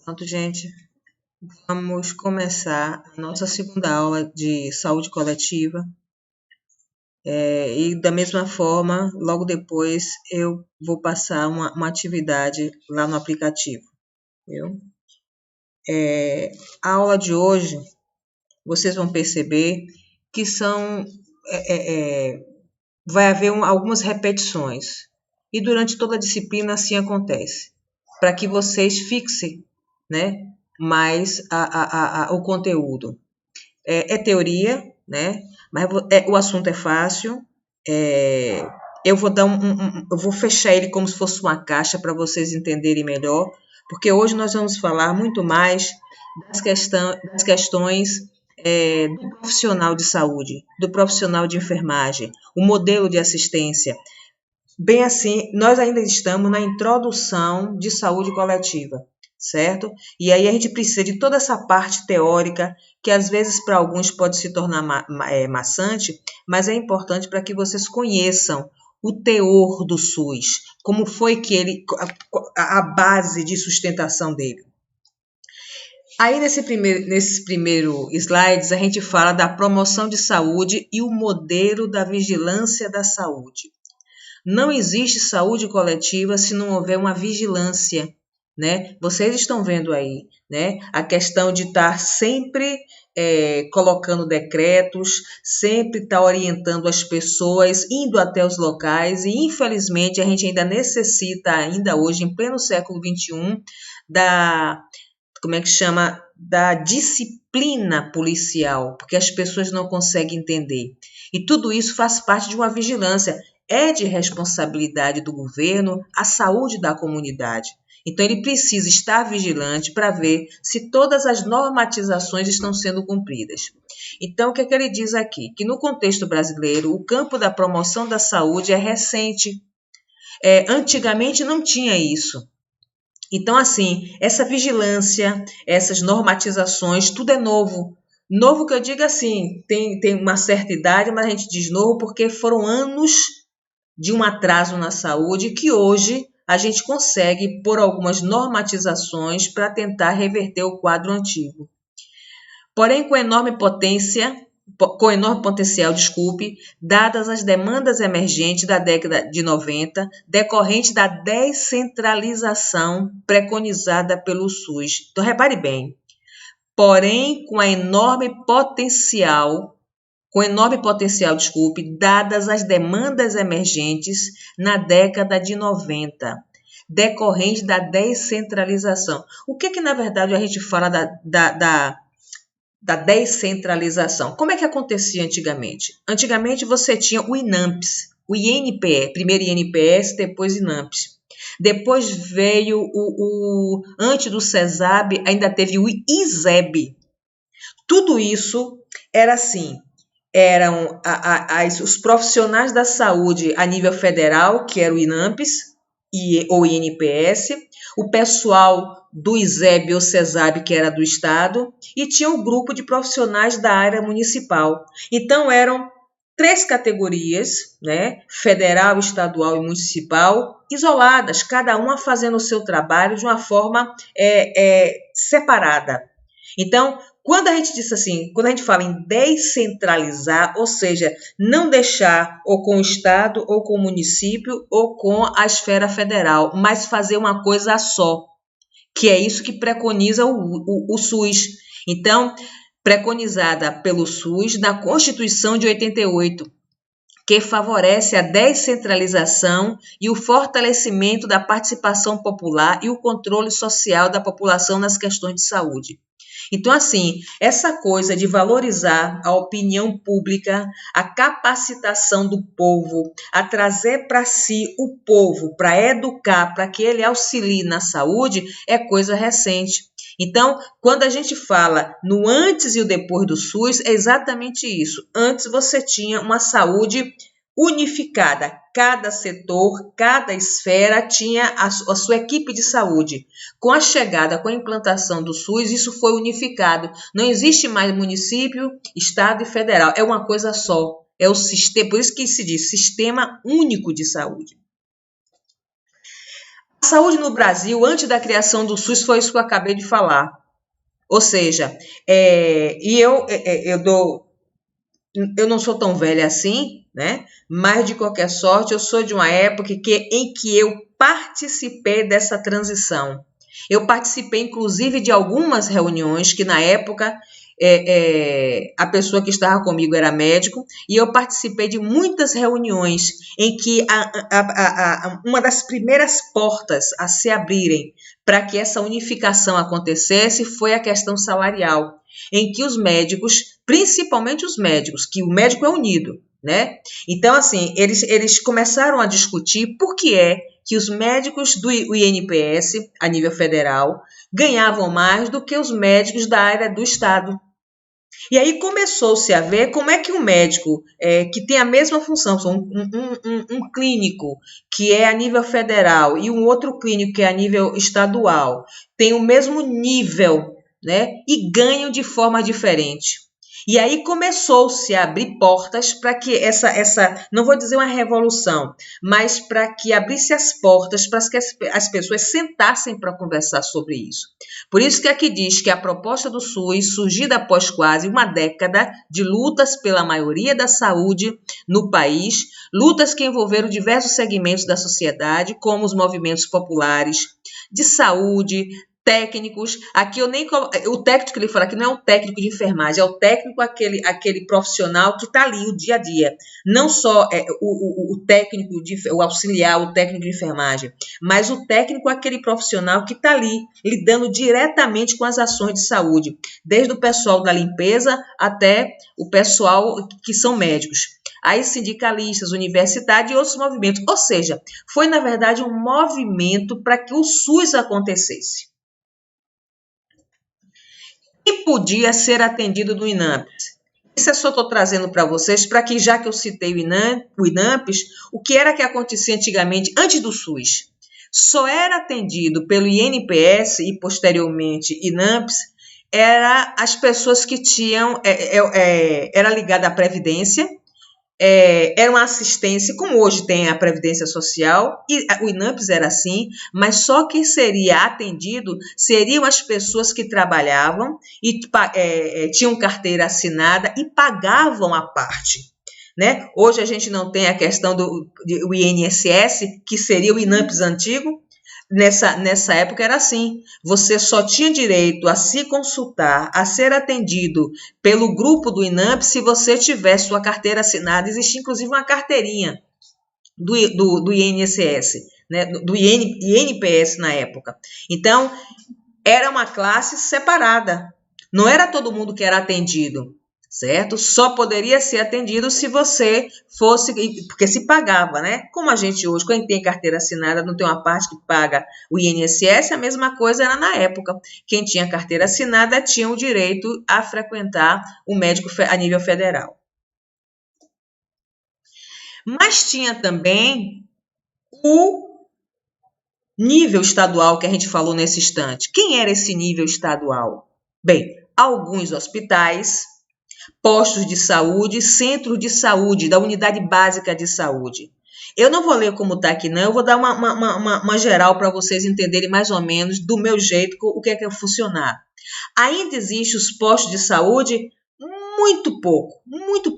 Pronto, gente. Vamos começar a nossa segunda aula de saúde coletiva. E da mesma forma, logo depois eu vou passar uma atividade lá no aplicativo. Viu? A aula de hoje, vocês vão perceber que vai haver algumas repetições. E durante toda a disciplina assim acontece. Para que vocês fixem, né, mais o conteúdo. É teoria, né? Mas o assunto é fácil. Eu vou dar eu vou fechar ele como se fosse uma caixa para vocês entenderem melhor, porque hoje nós vamos falar muito mais das questões do profissional de saúde, do profissional de enfermagem, o modelo de assistência. Bem assim, nós ainda estamos na introdução de saúde coletiva, certo? E aí a gente precisa de toda essa parte teórica, que às vezes para alguns pode se tornar maçante, mas é importante para que vocês conheçam o teor do SUS, como foi que a base de sustentação dele. Aí nesses primeiros slides a gente fala da promoção de saúde e o modelo da vigilância da saúde. Não existe saúde coletiva se não houver uma vigilância, né? Vocês estão vendo aí, né? A questão de estar sempre colocando decretos, sempre estar orientando as pessoas, indo até os locais, e infelizmente a gente ainda necessita, ainda hoje, em pleno século XXI, da disciplina policial, porque as pessoas não conseguem entender. E tudo isso faz parte de uma vigilância. É de responsabilidade do governo a saúde da comunidade. Então, ele precisa estar vigilante para ver se todas as normatizações estão sendo cumpridas. Então, o que ele diz aqui? Que no contexto brasileiro, o campo da promoção da saúde é recente. Antigamente não tinha isso. Então, assim, essa vigilância, essas normatizações, tudo é novo. Novo que eu digo assim, tem uma certa idade, mas a gente diz novo porque foram anos de um atraso na saúde que hoje a gente consegue por algumas normatizações para tentar reverter o quadro antigo. Porém, com enorme potencial, dadas as demandas emergentes da década de 90, decorrente da descentralização preconizada pelo SUS. Então, repare bem, porém, com enorme potencial, dadas as demandas emergentes na década de 90, decorrente da descentralização. O que na verdade, a gente fala da descentralização? Como é que acontecia antigamente? Antigamente, você tinha o INAMPS, o INPE, primeiro INPS, depois INAMPS. Depois veio antes do CESAB, ainda teve o ISEB. Tudo isso era assim, eram os profissionais da saúde a nível federal, que era o INAMPS ou INPS, o pessoal do ISEB ou CESAB, que era do Estado, e tinha o grupo de profissionais da área municipal. Então, eram 3 categorias, né, federal, estadual e municipal, isoladas, cada uma fazendo o seu trabalho de uma forma separada. Então, quando a gente diz assim, quando a gente fala em descentralizar, ou seja, não deixar ou com o Estado, ou com o município, ou com a esfera federal, mas fazer uma coisa só, que é isso que preconiza o SUS. Então, preconizada pelo SUS na Constituição de 88, que favorece a descentralização e o fortalecimento da participação popular e o controle social da população nas questões de saúde. Então, assim, essa coisa de valorizar a opinião pública, a capacitação do povo, a trazer para si o povo, para educar, para que ele auxilie na saúde, é coisa recente. Então, quando a gente fala no antes e o depois do SUS, é exatamente isso. Antes você tinha uma saúde unificada. Cada setor, cada esfera tinha a sua equipe de saúde. Com a chegada, com a implantação do SUS, isso foi unificado. Não existe mais município, estado e federal. É uma coisa só. É o sistema, por isso que se diz Sistema Único de Saúde. A saúde no Brasil, antes da criação do SUS, foi isso que eu acabei de falar. Ou seja, eu não sou tão velha assim, né? Mas, de qualquer sorte, eu sou de uma época em que eu participei dessa transição. Eu participei, inclusive, de algumas reuniões que, na época, a pessoa que estava comigo era médico, e eu participei de muitas reuniões em que uma das primeiras portas a se abrirem para que essa unificação acontecesse foi a questão salarial, em que os médicos, principalmente os médicos, que o médico é unido, né? Então, assim, eles começaram a discutir por que é que os médicos do INPS, a nível federal, ganhavam mais do que os médicos da área do Estado. E aí começou-se a ver como é que um médico que tem a mesma função, um clínico que é a nível federal e um outro clínico que é a nível estadual, tem o mesmo nível, né, e ganham de forma diferente. E aí começou-se a abrir portas para que não vou dizer uma revolução, mas para que abrisse as portas para que as pessoas sentassem para conversar sobre isso. Por isso que aqui diz que a proposta do SUS, surgida após quase uma década de lutas pela maioria da saúde no país, lutas que envolveram diversos segmentos da sociedade, como os movimentos populares, de saúde, técnicos, aqui eu nem o técnico que ele fala aqui não é um técnico de enfermagem, é o técnico, aquele profissional que está ali o dia a dia, não só o técnico, o auxiliar, o técnico de enfermagem, mas o técnico, aquele profissional que está ali lidando diretamente com as ações de saúde, desde o pessoal da limpeza até o pessoal que são médicos. Aí sindicalistas, universidade e outros movimentos, ou seja, foi na verdade um movimento para que o SUS acontecesse. E podia ser atendido do INAMPS. Isso eu só estou trazendo para vocês, para que, já que eu citei o INAMPS, o que era que acontecia antigamente, antes do SUS? Só era atendido pelo INPS e, posteriormente, INAMPS, era as pessoas que tinham, era ligada à Previdência, era uma assistência, como hoje tem a Previdência Social, e o INAMPS era assim, mas só quem seria atendido seriam as pessoas que trabalhavam e tinham carteira assinada e pagavam a parte, né? Hoje a gente não tem a questão do INSS, que seria o INAMPS antigo. Nessa época era assim, você só tinha direito a se consultar, a ser atendido pelo grupo do INAMPS se você tivesse sua carteira assinada. Existia inclusive uma carteirinha do INSS, né, do INPS na época. Então, era uma classe separada, não era todo mundo que era atendido, certo? Só poderia ser atendido se você fosse, porque se pagava, né? Como a gente hoje, quem tem carteira assinada, não tem uma parte que paga o INSS, a mesma coisa era na época. Quem tinha carteira assinada tinha o direito a frequentar o médico a nível federal. Mas tinha também o nível estadual que a gente falou nesse instante. Quem era esse nível estadual? Bem, alguns hospitais, postos de saúde, centros de saúde, da unidade básica de saúde. Eu não vou ler como está aqui, não. Eu vou dar uma geral para vocês entenderem mais ou menos do meu jeito o que é funcionar. Ainda existem os postos de saúde muito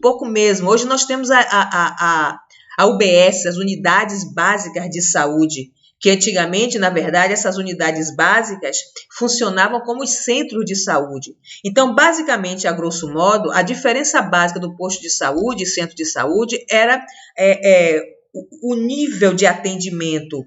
pouco mesmo. Hoje nós temos a UBS, as unidades básicas de saúde, que antigamente, na verdade, essas unidades básicas funcionavam como os centros de saúde. Então, basicamente, a grosso modo, a diferença básica do posto de saúde e centro de saúde era o nível de atendimento,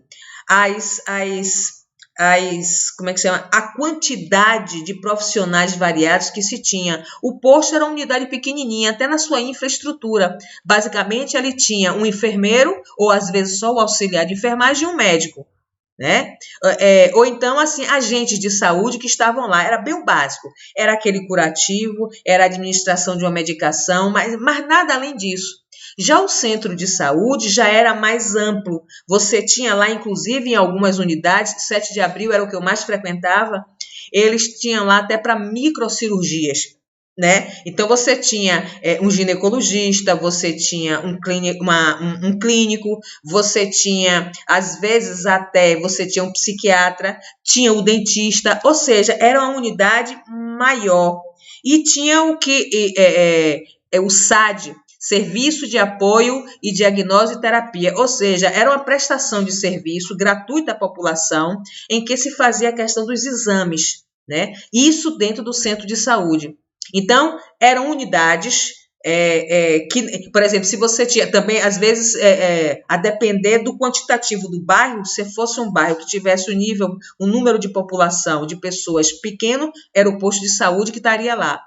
como é que se chama? A quantidade de profissionais variados que se tinha. O posto era uma unidade pequenininha, até na sua infraestrutura. Basicamente, ele tinha um enfermeiro, ou às vezes só o auxiliar de enfermagem e um médico, né? Ou então, assim, agentes de saúde que estavam lá. Era bem o básico. Era aquele curativo, era a administração de uma medicação, mas nada além disso. Já o centro de saúde já era mais amplo. Você tinha lá, inclusive, em algumas unidades, 7 de abril era o que eu mais frequentava, eles tinham lá até para microcirurgias, né? Então você tinha um ginecologista, você tinha um clínico, você tinha, às vezes até você tinha um psiquiatra, tinha o dentista, ou seja, era uma unidade maior. E tinha o SAD, Serviço de Apoio e Diagnóstico e Terapia, ou seja, era uma prestação de serviço gratuita à população em que se fazia a questão dos exames, né? Isso dentro do centro de saúde. Então, eram unidades que, por exemplo, se você tinha também, às vezes, a depender do quantitativo do bairro, se fosse um bairro que tivesse um número de população, de pessoas pequeno, era o posto de saúde que estaria lá.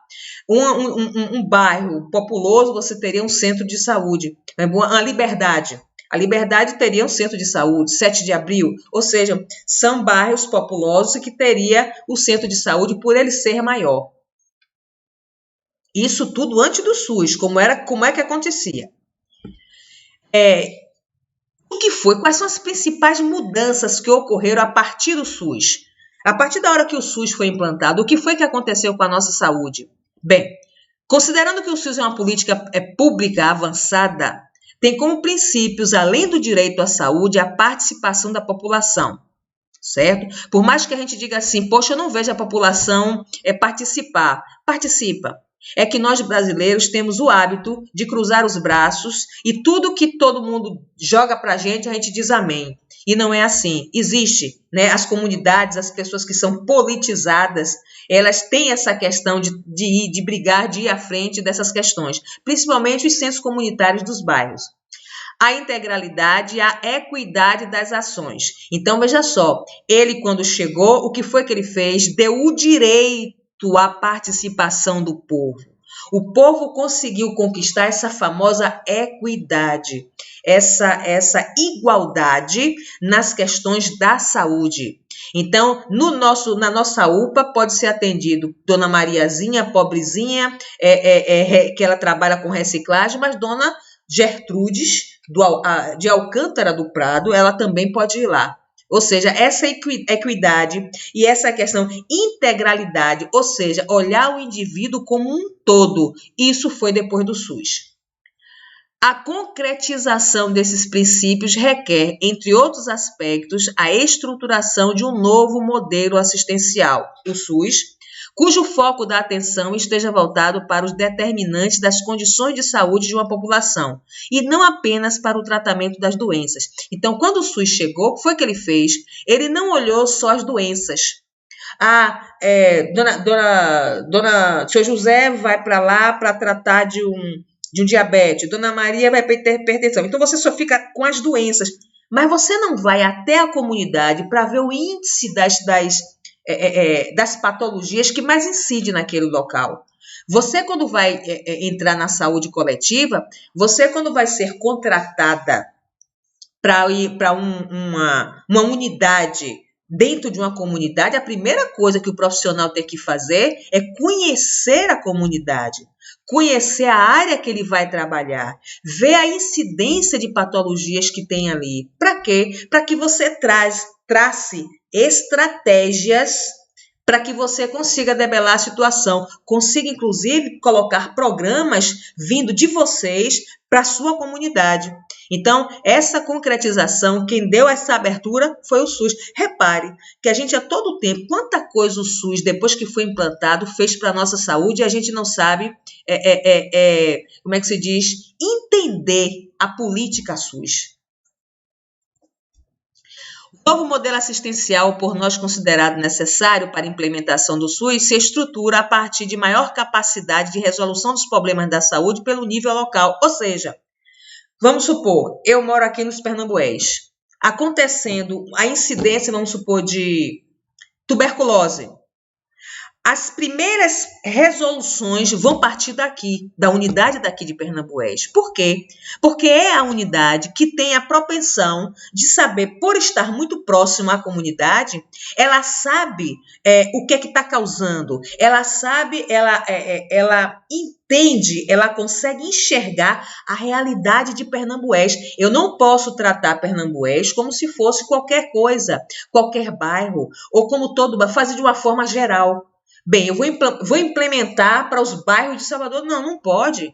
Um bairro populoso, você teria um centro de saúde. A Liberdade teria um centro de saúde, 7 de abril, ou seja, são bairros populosos que teria o centro de saúde por ele ser maior. Isso tudo antes do SUS, como é que acontecia? O que foi? Quais são as principais mudanças que ocorreram a partir do SUS? A partir da hora que o SUS foi implantado, o que foi que aconteceu com a nossa saúde? Bem, considerando que o SUS é uma política pública avançada, tem como princípios, além do direito à saúde, a participação da população, certo? Por mais que a gente diga assim, poxa, eu não vejo a população participar. Participa. É que nós brasileiros temos o hábito de cruzar os braços e tudo que todo mundo joga para a gente diz amém. E não é assim. Existe, né, as comunidades, as pessoas que são politizadas, elas têm essa questão de brigar, de ir à frente dessas questões, principalmente os centros comunitários dos bairros. A integralidade e a equidade das ações. Então, veja só, ele quando chegou, o que foi que ele fez? Deu o direito à participação do povo. O povo conseguiu conquistar essa famosa equidade, essa igualdade nas questões da saúde. Então, na nossa UPA pode ser atendido Dona Mariazinha, pobrezinha, que ela trabalha com reciclagem, mas Dona Gertrudes, de Alcântara do Prado, ela também pode ir lá. Ou seja, essa equidade e essa questão integralidade, ou seja, olhar o indivíduo como um todo, isso foi depois do SUS. A concretização desses princípios requer, entre outros aspectos, a estruturação de um novo modelo assistencial, o SUS, cujo foco da atenção esteja voltado para os determinantes das condições de saúde de uma população, e não apenas para o tratamento das doenças. Então, quando o SUS chegou, o que foi que ele fez? Ele não olhou só as doenças. Seu José vai para lá para tratar de um diabetes, Dona Maria vai para hipertensão. Então, você só fica com as doenças, mas você não vai até a comunidade para ver o índice das patologias que mais incidem naquele local. Você, quando vai entrar na saúde coletiva, você, quando vai ser contratada para ir para uma unidade dentro de uma comunidade, a primeira coisa que o profissional tem que fazer é conhecer a comunidade, conhecer a área que ele vai trabalhar, ver a incidência de patologias que tem ali. Para quê? Para que você trace estratégias para que você consiga debelar a situação, consiga, inclusive, colocar programas vindo de vocês para a sua comunidade. Então, essa concretização, quem deu essa abertura foi o SUS. Repare que a gente, a todo tempo, quanta coisa o SUS, depois que foi implantado, fez para a nossa saúde e a gente não sabe, como é que se diz, entender a política SUS. O novo modelo assistencial, por nós considerado necessário para a implementação do SUS, se estrutura a partir de maior capacidade de resolução dos problemas da saúde pelo nível local. Ou seja, vamos supor, eu moro aqui nos Pernambués, acontecendo a incidência, vamos supor, de tuberculose. As primeiras resoluções vão partir daqui, da unidade daqui de Pernambués. Por quê? Porque é a unidade que tem a propensão de saber, por estar muito próximo à comunidade, ela sabe o que é que está causando, ela sabe, ela entende, ela consegue enxergar a realidade de Pernambués. Eu não posso tratar Pernambués como se fosse qualquer coisa, qualquer bairro, ou como todo, fazer de uma forma geral. Bem, eu vou implementar para os bairros de Salvador. Não, não pode.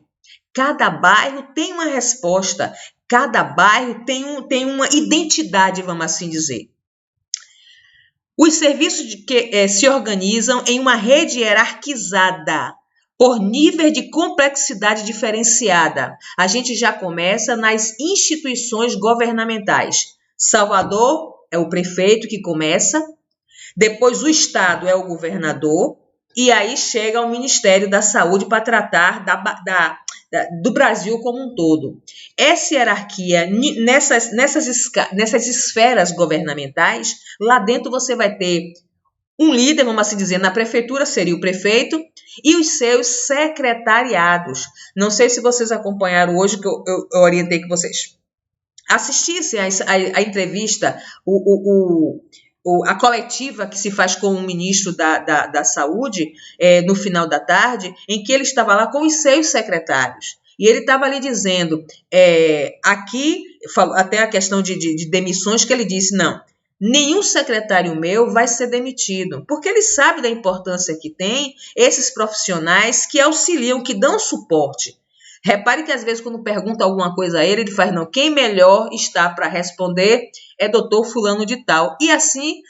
Cada bairro tem uma resposta, cada bairro tem uma identidade, vamos assim dizer. Os serviços se organizam em uma rede hierarquizada, por nível de complexidade diferenciada. A gente já começa nas instituições governamentais. Salvador é o prefeito que começa, depois o estado é o governador, e aí chega ao Ministério da Saúde para tratar do Brasil como um todo. Essa hierarquia, nessas esferas governamentais, lá dentro você vai ter um líder, vamos assim dizer, na prefeitura seria o prefeito e os seus secretariados. Não sei se vocês acompanharam hoje, que eu orientei que vocês assistissem a entrevista, a coletiva que se faz com o ministro da Saúde no final da tarde, em que ele estava lá com os seus secretários. E ele estava ali dizendo, aqui, até a questão de demissões, que ele disse, não, nenhum secretário meu vai ser demitido, porque ele sabe da importância que tem esses profissionais que auxiliam, que dão suporte. Repare que às vezes quando pergunta alguma coisa a ele, ele faz, não, quem melhor está para responder é doutor fulano de tal. E assim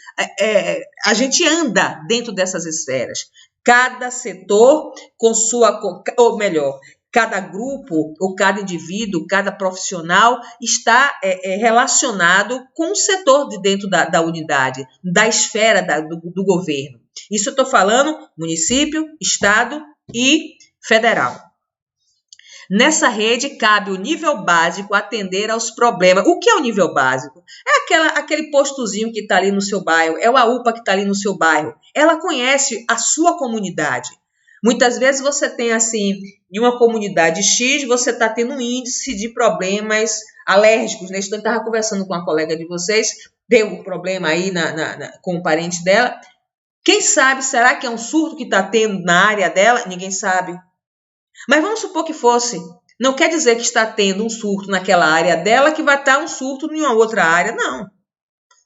a gente anda dentro dessas esferas. Cada setor com sua, ou melhor, cada grupo ou cada indivíduo, cada profissional está relacionado com o setor de dentro da unidade, da esfera do governo. Isso eu estou falando município, estado e federal. Nessa rede cabe o nível básico atender aos problemas. O que é o nível básico? É aquele postozinho que está ali no seu bairro, é a UPA que está ali no seu bairro. Ela conhece a sua comunidade. Muitas vezes você tem assim, em uma comunidade X, você está tendo um índice de problemas alérgicos. Né? Eu estava conversando com uma colega de vocês, deu um problema aí com o parente dela. Quem sabe, será que é um surto que está tendo na área dela? Ninguém sabe. Mas vamos supor que fosse. Não quer dizer que está tendo um surto naquela área dela que vai estar um surto em uma outra área. Não.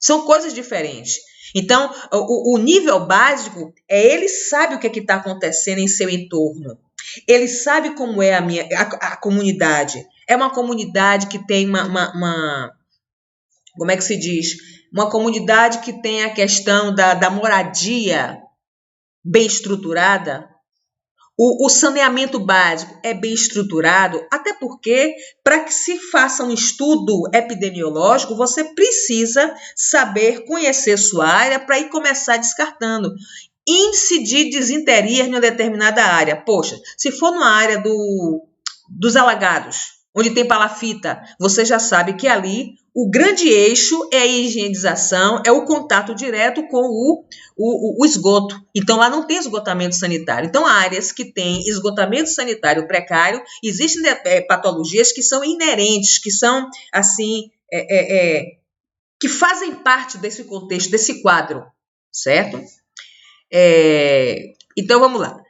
São coisas diferentes. Então, o nível básico ele sabe o que está acontecendo em seu entorno. Ele sabe como é a comunidade. É uma comunidade que tem como é que se diz? Uma comunidade que tem a questão da moradia bem estruturada. O saneamento básico é bem estruturado, até porque, para que se faça um estudo epidemiológico, você precisa saber conhecer sua área para ir começar descartando. Índice de desinteria em uma determinada área. Poxa, se for numa área dos alagados, onde tem palafita, você já sabe que ali o grande eixo é a higienização, é o contato direto com o esgoto. Então, lá não tem esgotamento sanitário. Então, áreas que têm esgotamento sanitário precário, existem patologias que são inerentes, que são, assim, que fazem parte desse contexto, desse quadro, certo? Então, vamos lá.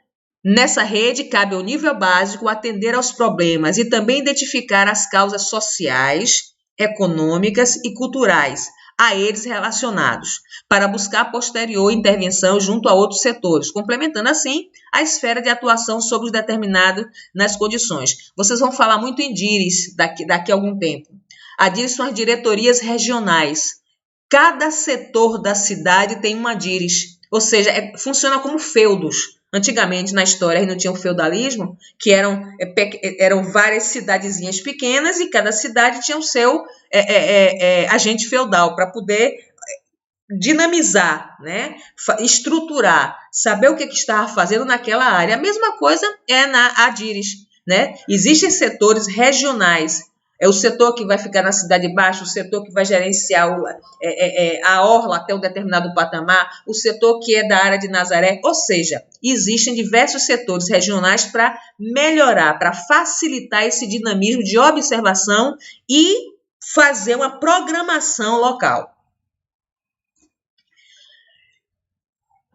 Nessa rede, cabe ao nível básico atender aos problemas e também identificar as causas sociais, econômicas e culturais a eles relacionados, para buscar posterior intervenção junto a outros setores, complementando assim a esfera de atuação sobre os determinados nas condições. Vocês vão falar muito em DIRES daqui a algum tempo. A DIRES são as diretorias regionais. Cada setor da cidade tem uma DIRES, ou seja, funciona como feudos. Antigamente, na história, não tinha o feudalismo, que eram várias cidadezinhas pequenas e cada cidade tinha o seu agente feudal para poder dinamizar, né? Estruturar, saber o que estava fazendo naquela área. A mesma coisa é na ADIRES, né? Existem setores regionais. É o setor que vai ficar na Cidade Baixa, o setor que vai gerenciar a orla até um determinado patamar, o setor que é da área de Nazaré. Ou seja, existem diversos setores regionais para melhorar, para facilitar esse dinamismo de observação e fazer uma programação local.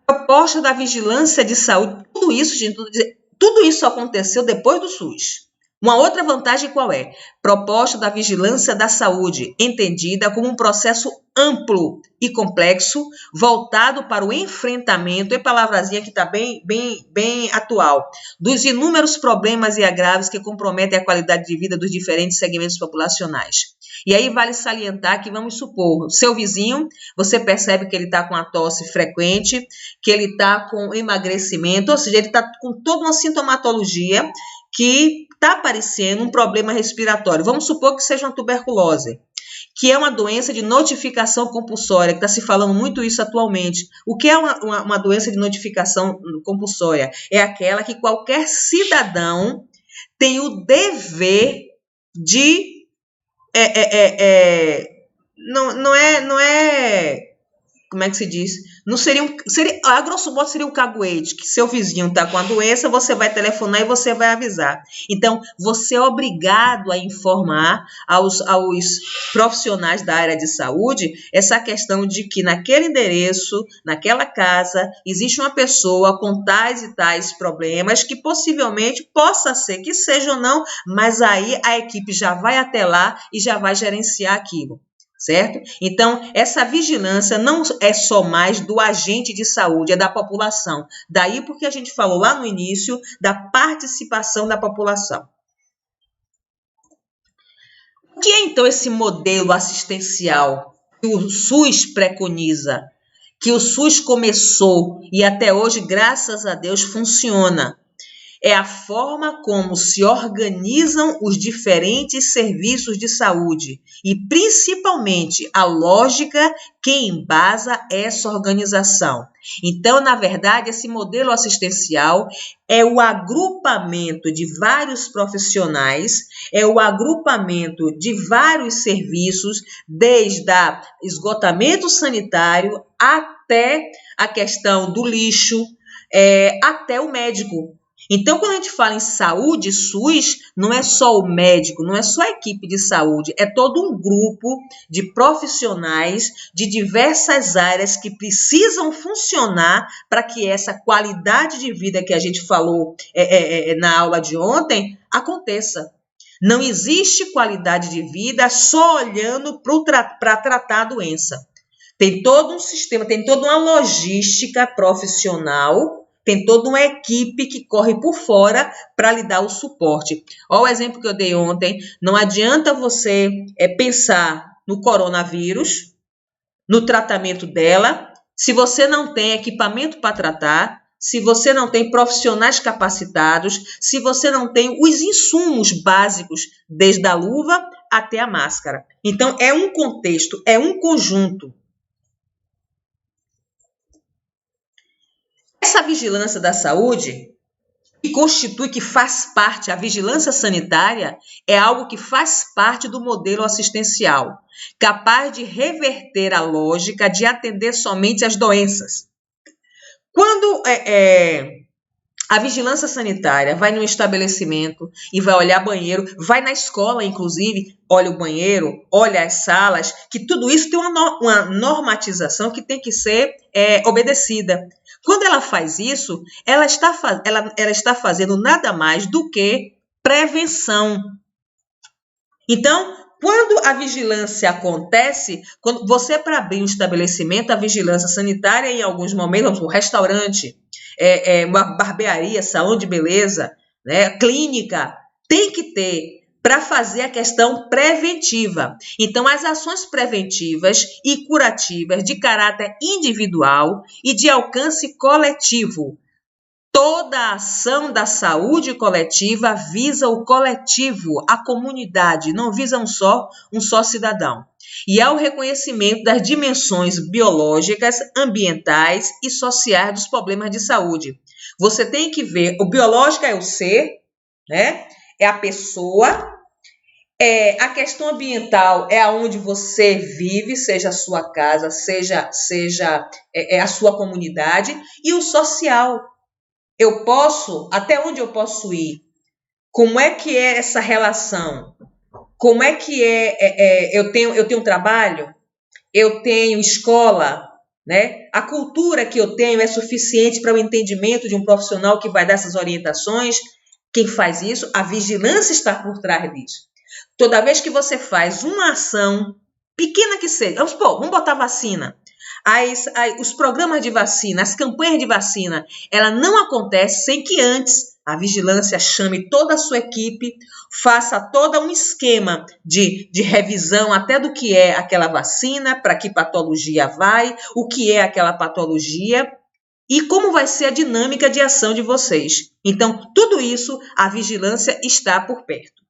A proposta da vigilância de saúde, tudo isso, gente, tudo isso aconteceu depois do SUS. Uma outra vantagem qual é? Proposta da vigilância da saúde, entendida como um processo amplo e complexo, voltado para o enfrentamento, é palavrazinha que está bem atual, dos inúmeros problemas e agravos que comprometem a qualidade de vida dos diferentes segmentos populacionais. E aí vale salientar que, vamos supor, seu vizinho, você percebe que ele está com a tosse frequente, que ele está com emagrecimento, ou seja, ele está com toda uma sintomatologia que está aparecendo um problema respiratório. Vamos supor que seja uma tuberculose, que é uma doença de notificação compulsória, que está se falando muito isso atualmente. O que é uma doença de notificação compulsória? É aquela que qualquer cidadão tem o dever de... não é como é que se diz? Não seria a grosso modo seria um caguete, que seu vizinho está com a doença, você vai telefonar e você vai avisar. Então, você é obrigado a informar aos profissionais da área de saúde essa questão de que naquele endereço, naquela casa, existe uma pessoa com tais e tais problemas que possivelmente possa ser que seja ou não, mas aí a equipe já vai até lá e já vai gerenciar aquilo. Certo? Então, essa vigilância não é só mais do agente de saúde, é da população. Daí porque a gente falou lá no início da participação da população. O que é, então, esse modelo assistencial que o SUS preconiza, que o SUS começou e até hoje, graças a Deus, funciona? É a forma como se organizam os diferentes serviços de saúde e, principalmente, a lógica que embasa essa organização. Então, na verdade, esse modelo assistencial é o agrupamento de vários profissionais, é o agrupamento de vários serviços, desde o esgotamento sanitário até a questão do lixo, até o médico. Então, quando a gente fala em saúde, SUS, não é só o médico, não é só a equipe de saúde, é todo um grupo de profissionais de diversas áreas que precisam funcionar para que essa qualidade de vida que a gente falou na aula de ontem aconteça. Não existe qualidade de vida só olhando para tratar a doença. Tem todo um sistema, tem toda uma logística profissional, tem toda uma equipe que corre por fora para lhe dar o suporte. Olha o exemplo que eu dei ontem. Não adianta você pensar no coronavírus, no tratamento dela, se você não tem equipamento para tratar, se você não tem profissionais capacitados, se você não tem os insumos básicos, desde a luva até a máscara. Então, é um contexto, é um conjunto. Essa vigilância da saúde, que faz parte, a vigilância sanitária, é algo que faz parte do modelo assistencial, capaz de reverter a lógica de atender somente as doenças. Quando a vigilância sanitária vai num estabelecimento e vai olhar banheiro, vai na escola, inclusive, olha o banheiro, olha as salas, que tudo isso tem uma normatização que tem que ser obedecida. Quando ela faz isso, ela está fazendo nada mais do que prevenção. Então, quando a vigilância acontece, quando você, para abrir um estabelecimento, a vigilância sanitária, em alguns momentos, um restaurante, uma barbearia, salão de beleza, né, clínica, tem que ter para fazer a questão preventiva. Então, as ações preventivas e curativas de caráter individual e de alcance coletivo. Toda a ação da saúde coletiva visa o coletivo, a comunidade, não visa um só cidadão. E há o reconhecimento das dimensões biológicas, ambientais e sociais dos problemas de saúde. Você tem que ver, o biológico é o ser, né? É a pessoa, a questão ambiental é aonde você vive, seja a sua casa, seja a sua comunidade, e o social. Até onde eu posso ir? Como é que é essa relação? Como é que eu tenho trabalho? Eu tenho escola, né? A cultura que eu tenho é suficiente para o entendimento de um profissional que vai dar essas orientações? Quem faz isso, a vigilância está por trás disso. Toda vez que você faz uma ação, pequena que seja, vamos botar vacina. Os programas de vacina, as campanhas de vacina, ela não acontece sem que antes a vigilância chame toda a sua equipe, faça todo um esquema de revisão até do que é aquela vacina, para que patologia vai, o que é aquela patologia e como vai ser a dinâmica de ação de vocês. Então, tudo isso, a vigilância está por perto.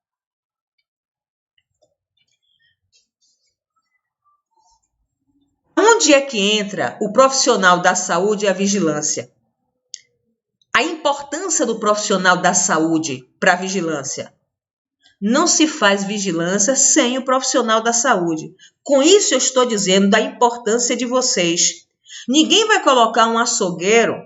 Onde é que entra o profissional da saúde e a vigilância? A importância do profissional da saúde para a vigilância. Não se faz vigilância sem o profissional da saúde. Com isso eu estou dizendo da importância de vocês. Ninguém vai colocar um açougueiro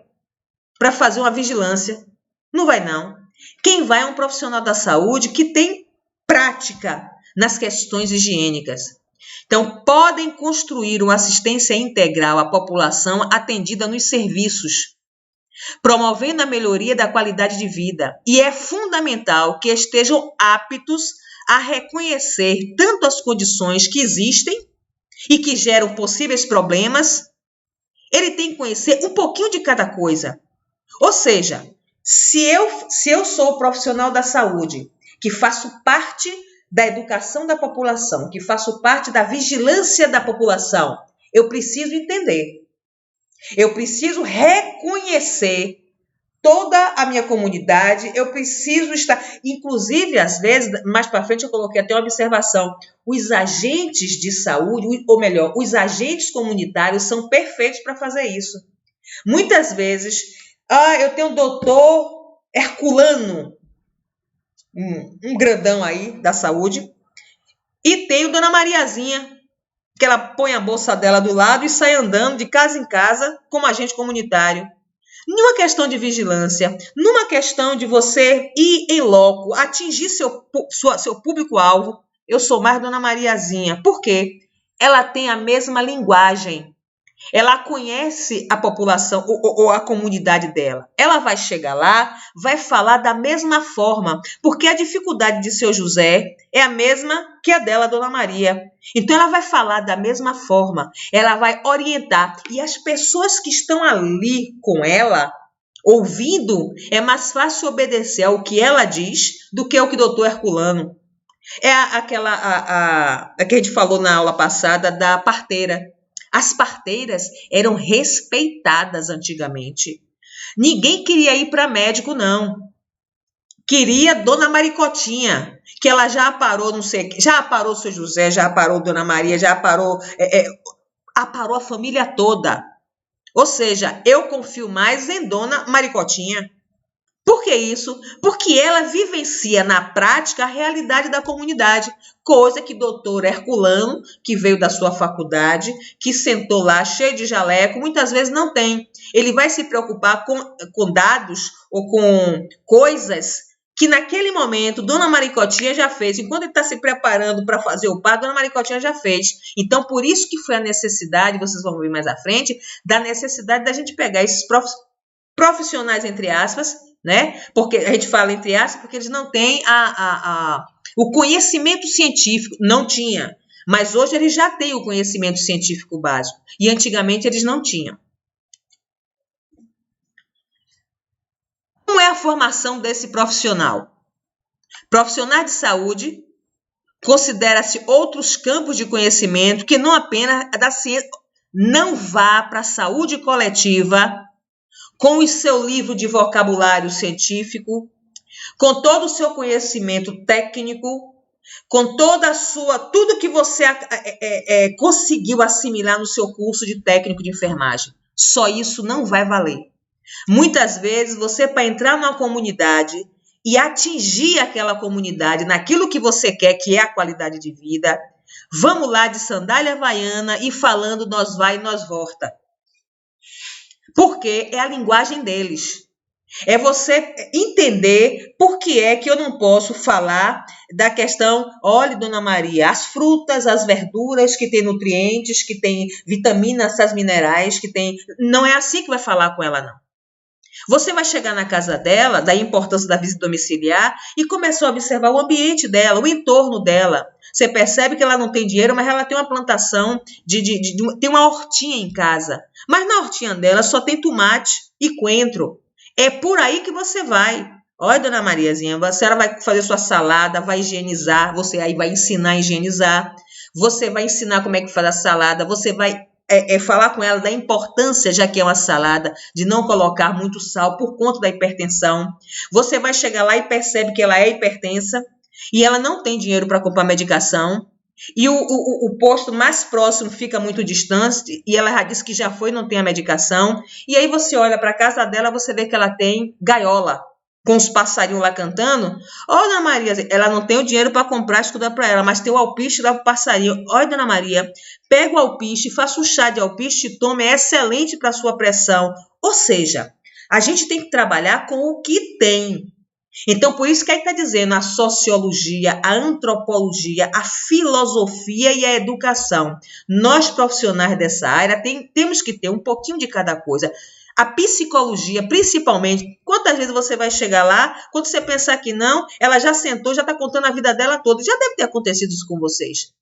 para fazer uma vigilância. Não vai não. Quem vai é um profissional da saúde que tem prática nas questões higiênicas. Então, podem construir uma assistência integral à população atendida nos serviços, promovendo a melhoria da qualidade de vida. E é fundamental que estejam aptos a reconhecer tanto as condições que existem e que geram possíveis problemas. Ele tem que conhecer um pouquinho de cada coisa. Ou seja, se eu sou o profissional da saúde, que faço parte da educação da população, que faço parte da vigilância da população, eu preciso entender. Eu preciso reconhecer toda a minha comunidade, eu preciso estar... Inclusive, às vezes, mais para frente eu coloquei até uma observação, os agentes de saúde, ou melhor, os agentes comunitários são perfeitos para fazer isso. Muitas vezes, eu tenho o doutor Herculano, um grandão aí da saúde, e tenho Dona Mariazinha, que ela põe a bolsa dela do lado e sai andando de casa em casa como agente comunitário. Numa questão de vigilância, numa questão de você ir em loco, atingir seu público-alvo, eu sou mais Dona Mariazinha. Por quê? Ela tem a mesma linguagem. Ela conhece a população ou a comunidade dela. Ela vai chegar lá, vai falar da mesma forma, porque a dificuldade de seu José é a mesma que a dela, Dona Maria. Então, ela vai falar da mesma forma, ela vai orientar. E as pessoas que estão ali com ela, ouvindo, é mais fácil obedecer ao que ela diz do que ao que o doutor Herculano. É aquela que a gente falou na aula passada da parteira. As parteiras eram respeitadas antigamente. Ninguém queria ir para médico, não. Queria Dona Maricotinha, que ela já aparou, não sei, já aparou seu José, já aparou Dona Maria, já aparou, aparou a família toda. Ou seja, eu confio mais em Dona Maricotinha. Por que isso? Porque ela vivencia na prática a realidade da comunidade, coisa que doutor Herculano, que veio da sua faculdade, que sentou lá cheio de jaleco, muitas vezes não tem. Ele vai se preocupar com dados ou com coisas que naquele momento Dona Maricotinha já fez. Enquanto ele está se preparando para fazer o parto, Dona Maricotinha já fez. Então, por isso que foi a necessidade, vocês vão ver mais à frente, da necessidade da gente pegar esses profissionais, entre aspas, né? Porque a gente fala entre aspas, porque eles não têm o conhecimento científico, não tinha. Mas hoje eles já têm o conhecimento científico básico. E antigamente eles não tinham. Como é a formação desse profissional? Profissional de saúde considera-se outros campos de conhecimento que não apenas da ciência. Não vá para a saúde coletiva com o seu livro de vocabulário científico, com todo o seu conhecimento técnico, com toda a sua, tudo que você conseguiu assimilar no seu curso de técnico de enfermagem. Só isso não vai valer. Muitas vezes, você, para entrar numa comunidade e atingir aquela comunidade naquilo que você quer, que é a qualidade de vida, vamos lá de sandália havaiana e falando nós vai e nós volta. Porque é a linguagem deles. É você entender por que é que eu não posso falar da questão, olha, Dona Maria, as frutas, as verduras que têm nutrientes, que têm vitaminas, as minerais, que tem... Não é assim que vai falar com ela, não. Você vai chegar na casa dela, da importância da visita domiciliar, e começar a observar o ambiente dela, o entorno dela. Você percebe que ela não tem dinheiro, mas ela tem uma plantação, tem uma hortinha em casa. Mas na hortinha dela só tem tomate e coentro. É por aí que você vai. Olha, dona Mariazinha, a senhora vai fazer sua salada, vai higienizar, você aí vai ensinar a higienizar, você vai ensinar como é que faz a salada, você vai falar com ela da importância, já que é uma salada, de não colocar muito sal por conta da hipertensão. Você vai chegar lá e percebe que ela é hipertensa e ela não tem dinheiro para comprar medicação e o posto mais próximo fica muito distante e ela já disse que já foi, não tem a medicação. E aí você olha para a casa dela, você vê que ela tem gaiola com os passarinhos lá cantando. Olha, dona Maria, ela não tem o dinheiro para comprar, estudar para ela, mas tem o alpiste lá pro passarinho. Olha, dona Maria, pega o alpiste, faça um chá de alpiste e tome, é excelente para a sua pressão. Ou seja, a gente tem que trabalhar com o que tem. Então, por isso que aí está dizendo a sociologia, a antropologia, a filosofia e a educação. Nós, profissionais dessa área, temos que ter um pouquinho de cada coisa. A psicologia, principalmente, quantas vezes você vai chegar lá, quando você pensar que não, ela já sentou, já está contando a vida dela toda. Já deve ter acontecido isso com vocês.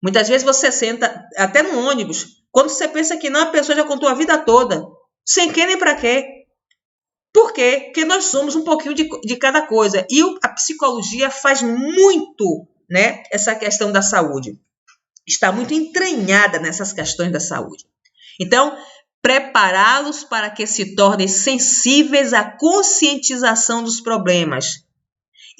Muitas vezes você senta, até no ônibus, quando você pensa que não, a pessoa já contou a vida toda. Sem quê nem para quê. Por quê? Porque nós somos um pouquinho de cada coisa. E a psicologia faz muito, né, essa questão da saúde. Está muito entranhada nessas questões da saúde. Então, prepará-los para que se tornem sensíveis à conscientização dos problemas.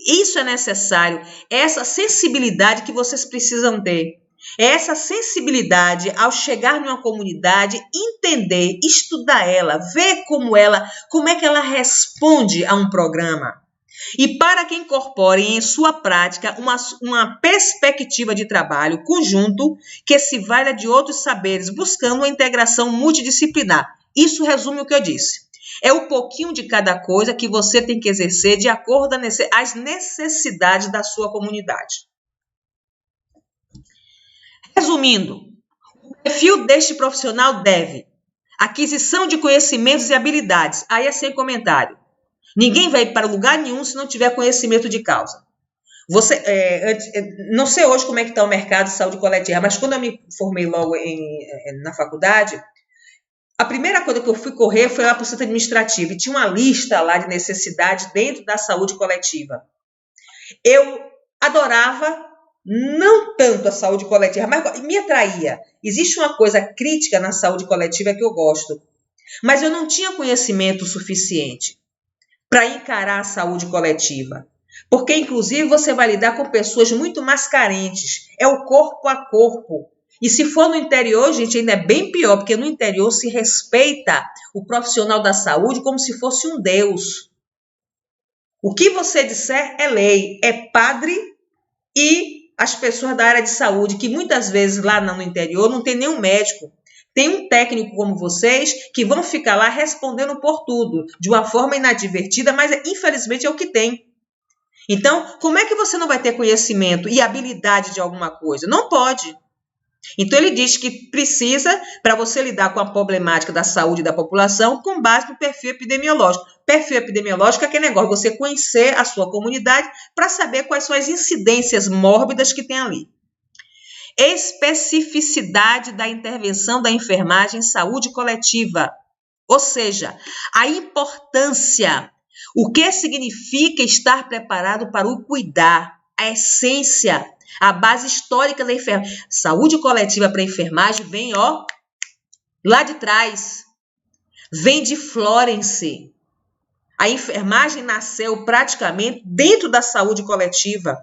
Isso é necessário, essa sensibilidade que vocês precisam ter. Essa sensibilidade ao chegar numa comunidade, entender, estudar ela, ver como é que ela responde a um programa. E para que incorporem em sua prática uma perspectiva de trabalho conjunto que se valha de outros saberes, buscando uma integração multidisciplinar. Isso resume o que eu disse. É um pouquinho de cada coisa que você tem que exercer de acordo às necessidades da sua comunidade. Resumindo, o perfil deste profissional deve aquisição de conhecimentos e habilidades. Aí é sem comentário. Ninguém vai para lugar nenhum se não tiver conhecimento de causa. Não sei hoje como é que está o mercado de saúde coletiva, mas quando eu me formei logo na faculdade, a primeira coisa que eu fui correr foi lá para o centro administrativo e tinha uma lista lá de necessidades dentro da saúde coletiva. Eu adorava não tanto a saúde coletiva, mas me atraía. Existe uma coisa crítica na saúde coletiva que eu gosto, mas eu não tinha conhecimento suficiente para encarar a saúde coletiva. Porque, inclusive, você vai lidar com pessoas muito mais carentes. É o corpo a corpo. E se for no interior, gente, ainda é bem pior, porque no interior se respeita o profissional da saúde como se fosse um deus. O que você disser é lei, é padre e as pessoas da área de saúde, que muitas vezes lá no interior não tem nenhum médico. Tem um técnico como vocês que vão ficar lá respondendo por tudo, de uma forma inadvertida, mas infelizmente é o que tem. Então, como é que você não vai ter conhecimento e habilidade de alguma coisa? Não pode. Então, ele diz que precisa, para você lidar com a problemática da saúde da população, com base no perfil epidemiológico. Perfil epidemiológico é aquele negócio, você conhecer a sua comunidade para saber quais são as incidências mórbidas que tem ali. Especificidade da intervenção da enfermagem em saúde coletiva, ou seja, a importância, o que significa estar preparado para o cuidar, a essência, a base histórica da enfermagem. Saúde coletiva para a enfermagem vem, lá de trás, vem de Florence. A enfermagem nasceu praticamente dentro da saúde coletiva.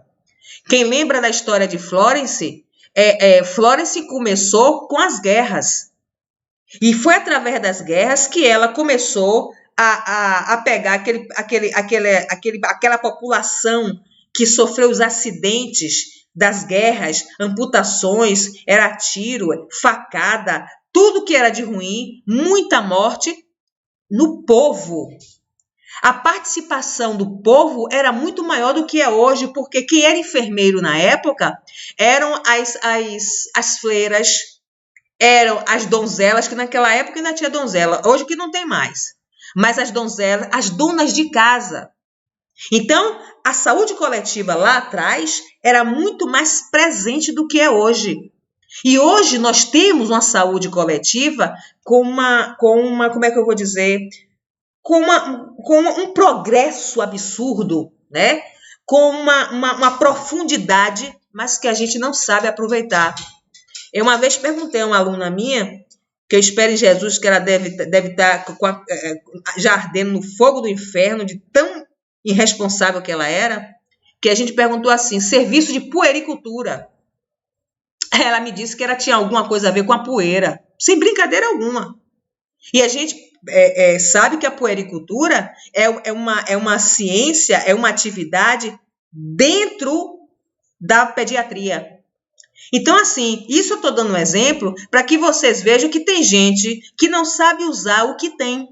Quem lembra da história de Florence? Florence começou com as guerras. E foi através das guerras que ela começou a pegar aquela população que sofreu os acidentes das guerras, amputações, era tiro, facada, tudo que era de ruim, muita morte no povo. A participação do povo era muito maior do que é hoje, porque quem era enfermeiro na época eram as freiras, eram as donzelas, que naquela época ainda tinha donzela, hoje que não tem mais. mas as donzelas, as donas de casa. Então, a saúde coletiva lá atrás era muito mais presente do que é hoje. E hoje nós temos uma saúde coletiva com como é que eu vou dizer, com um progresso absurdo, né? Com uma profundidade, mas que a gente não sabe aproveitar. Eu uma vez perguntei a uma aluna minha, que eu espero em Jesus que ela deve estar já ardendo no fogo do inferno, de tão irresponsável que ela era, que a gente perguntou assim, serviço de puericultura. Ela me disse que ela tinha alguma coisa a ver com a poeira, sem brincadeira alguma. E a gente sabe que a puericultura é uma ciência, é uma atividade dentro da pediatria. Então, assim, isso eu estou dando um exemplo para que vocês vejam que tem gente que não sabe usar o que tem.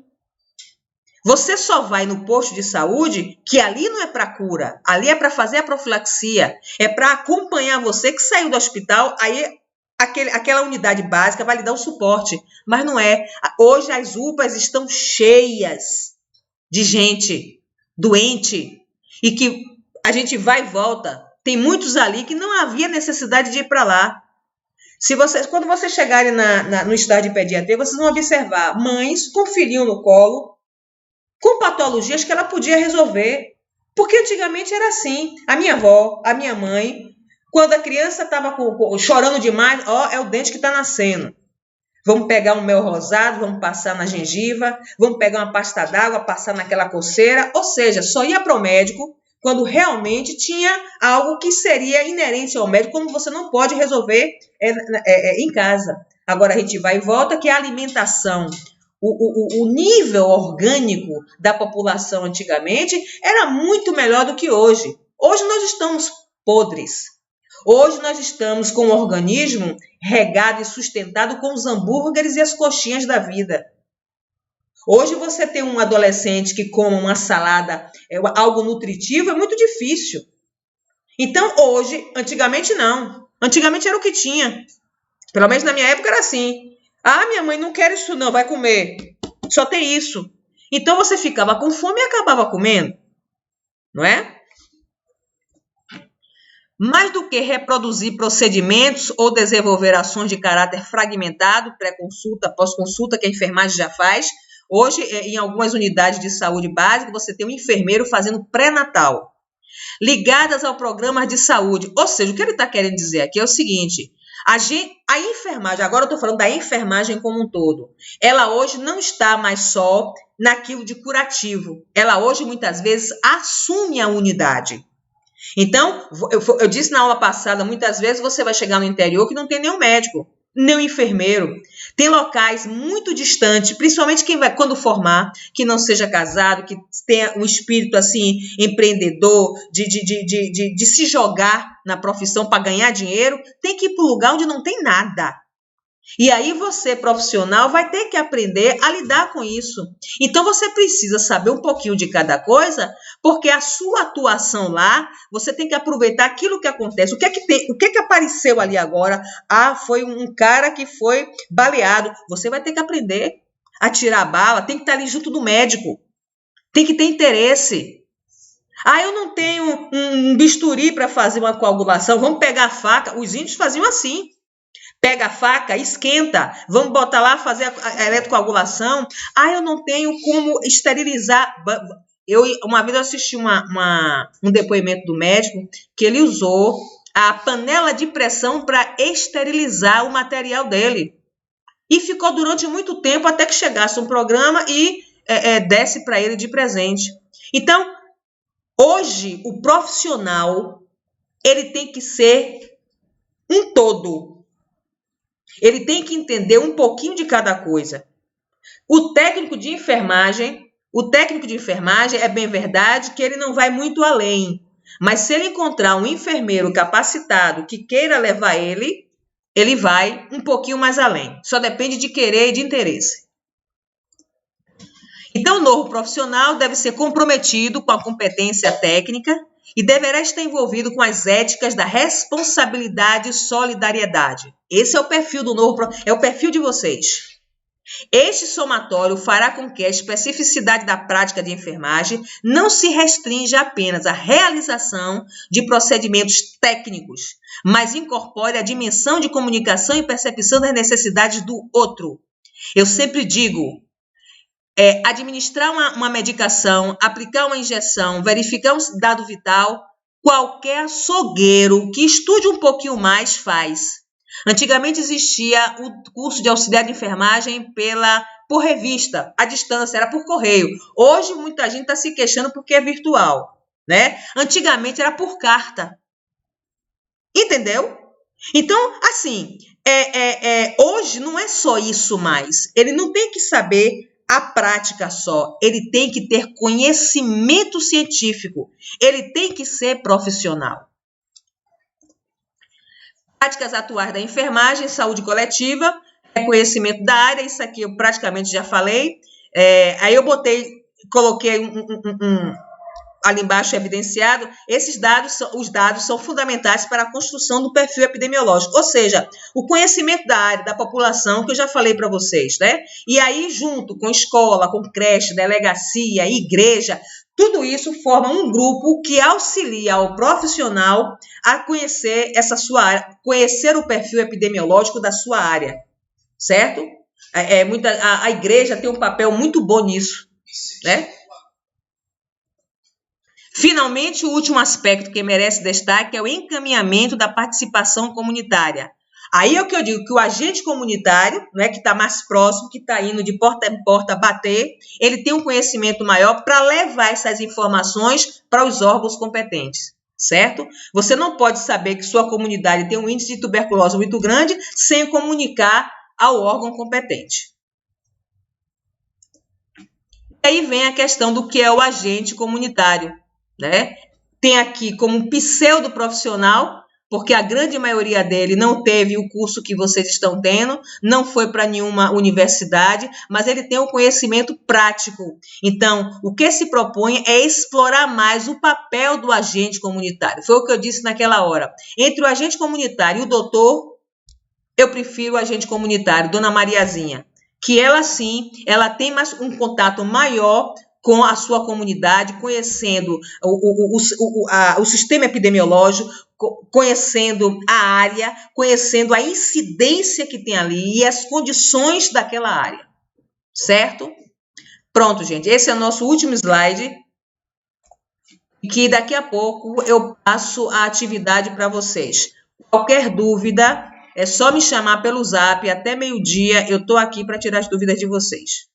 Você só vai no posto de saúde, que ali não é para cura, ali é para fazer a profilaxia, é para acompanhar você que saiu do hospital, aí aquela unidade básica vai lhe dar o suporte, mas não é. Hoje as UPAs estão cheias de gente doente e que a gente vai e volta. Tem muitos ali que não havia necessidade de ir para lá. Quando vocês chegarem no estágio de pediatria, vocês vão observar mães com filhinho no colo, com patologias que ela podia resolver. Porque antigamente era assim. A minha avó, a minha mãe, quando a criança estava chorando demais, é o dente que está nascendo. Vamos pegar um mel rosado, vamos passar na gengiva, vamos pegar uma pasta d'água, passar naquela coceira. Ou seja, só ia para o médico quando realmente tinha algo que seria inerente ao médico, como você não pode resolver em casa. Agora a gente vai e volta, que a alimentação, o nível orgânico da população antigamente era muito melhor do que hoje. Hoje nós estamos podres. Hoje nós estamos com o organismo regado e sustentado com os hambúrgueres e as coxinhas da vida. Hoje você tem um adolescente que come uma salada, algo nutritivo, é muito difícil. Então hoje, antigamente não. Antigamente era o que tinha. Pelo menos na minha época era assim. Ah, minha mãe não quer isso não, vai comer. Só tem isso. Então você ficava com fome e acabava comendo. Não é? Mais do que reproduzir procedimentos ou desenvolver ações de caráter fragmentado, pré-consulta, pós-consulta, que a enfermagem já faz, hoje, em algumas unidades de saúde básica, você tem um enfermeiro fazendo pré-natal, ligadas ao programa de saúde. Ou seja, o que ele está querendo dizer aqui é o seguinte, a enfermagem, agora eu estou falando da enfermagem como um todo, ela hoje não está mais só naquilo de curativo, ela hoje muitas vezes assume a unidade. Então, eu disse na aula passada, muitas vezes você vai chegar no interior que não tem nenhum médico, nem um enfermeiro. Tem locais muito distantes, principalmente quem vai quando formar, que não seja casado, que tenha um espírito assim empreendedor, de se jogar na profissão para ganhar dinheiro, tem que ir para um lugar onde não tem nada. E aí você, profissional, vai ter que aprender a lidar com isso. Então você precisa saber um pouquinho de cada coisa, porque a sua atuação lá, você tem que aproveitar aquilo que acontece. O que é que apareceu ali agora? Ah, foi um cara que foi baleado. Você vai ter que aprender a tirar a bala, tem que estar ali junto do médico. Tem que ter interesse. Ah, eu não tenho um bisturi para fazer uma coagulação, vamos pegar a faca. Os índios faziam assim. Pega a faca, esquenta, vamos botar lá, fazer a eletrocoagulação. Ah, eu não tenho como esterilizar. Uma vez eu assisti um depoimento do médico que ele usou a panela de pressão para esterilizar o material dele. E ficou durante muito tempo até que chegasse um programa e desse para ele de presente. Então, hoje, o profissional, ele tem que ser um todo. Ele tem que entender um pouquinho de cada coisa. O técnico de enfermagem é bem verdade que ele não vai muito além. Mas se ele encontrar um enfermeiro capacitado que queira levar ele vai um pouquinho mais além. Só depende de querer e de interesse. Então, o novo profissional deve ser comprometido com a competência técnica e deverá estar envolvido com as éticas da responsabilidade e solidariedade. Esse é o perfil do novo, é o perfil de vocês. Este somatório fará com que a especificidade da prática de enfermagem não se restrinja apenas à realização de procedimentos técnicos, mas incorpore a dimensão de comunicação e percepção das necessidades do outro. Eu sempre digo, administrar uma medicação, aplicar uma injeção, verificar um dado vital, qualquer açougueiro que estude um pouquinho mais faz. Antigamente existia o curso de auxiliar de enfermagem por revista, à distância, era por correio. Hoje muita gente está se queixando porque é virtual, né? Antigamente era por carta. Entendeu? Então, assim, hoje não é só isso mais. Ele não tem que saber a prática só, ele tem que ter conhecimento científico, ele tem que ser profissional. Práticas atuais da enfermagem, saúde coletiva, conhecimento da área, isso aqui eu praticamente já falei. Aí eu coloquei ali embaixo evidenciado, os dados são fundamentais para a construção do perfil epidemiológico, ou seja, o conhecimento da área, da população, que eu já falei para vocês, né? E aí, junto com escola, com creche, delegacia, igreja, tudo isso forma um grupo que auxilia o profissional a conhecer essa sua área, conhecer o perfil epidemiológico da sua área, certo? A igreja tem um papel muito bom nisso, né? Finalmente, o último aspecto que merece destaque é o encaminhamento da participação comunitária. Aí é o que eu digo, que o agente comunitário, né, que está mais próximo, que está indo de porta em porta bater, ele tem um conhecimento maior para levar essas informações para os órgãos competentes, certo? Você não pode saber que sua comunidade tem um índice de tuberculose muito grande sem comunicar ao órgão competente. E aí vem a questão do que é o agente comunitário, né? Tem aqui como um pseudo-profissional, porque a grande maioria dele não teve o curso que vocês estão tendo, não foi para nenhuma universidade, mas ele tem um conhecimento prático. Então, o que se propõe é explorar mais o papel do agente comunitário. Foi o que eu disse naquela hora. Entre o agente comunitário e o doutor, eu prefiro o agente comunitário, Dona Mariazinha, que ela sim, ela tem um contato maior com a sua comunidade, conhecendo o sistema epidemiológico, conhecendo a área, conhecendo a incidência que tem ali e as condições daquela área, certo? Pronto, gente, esse é o nosso último slide, que daqui a pouco eu passo a atividade para vocês. Qualquer dúvida, é só me chamar pelo Zap, até meio-dia eu estou aqui para tirar as dúvidas de vocês.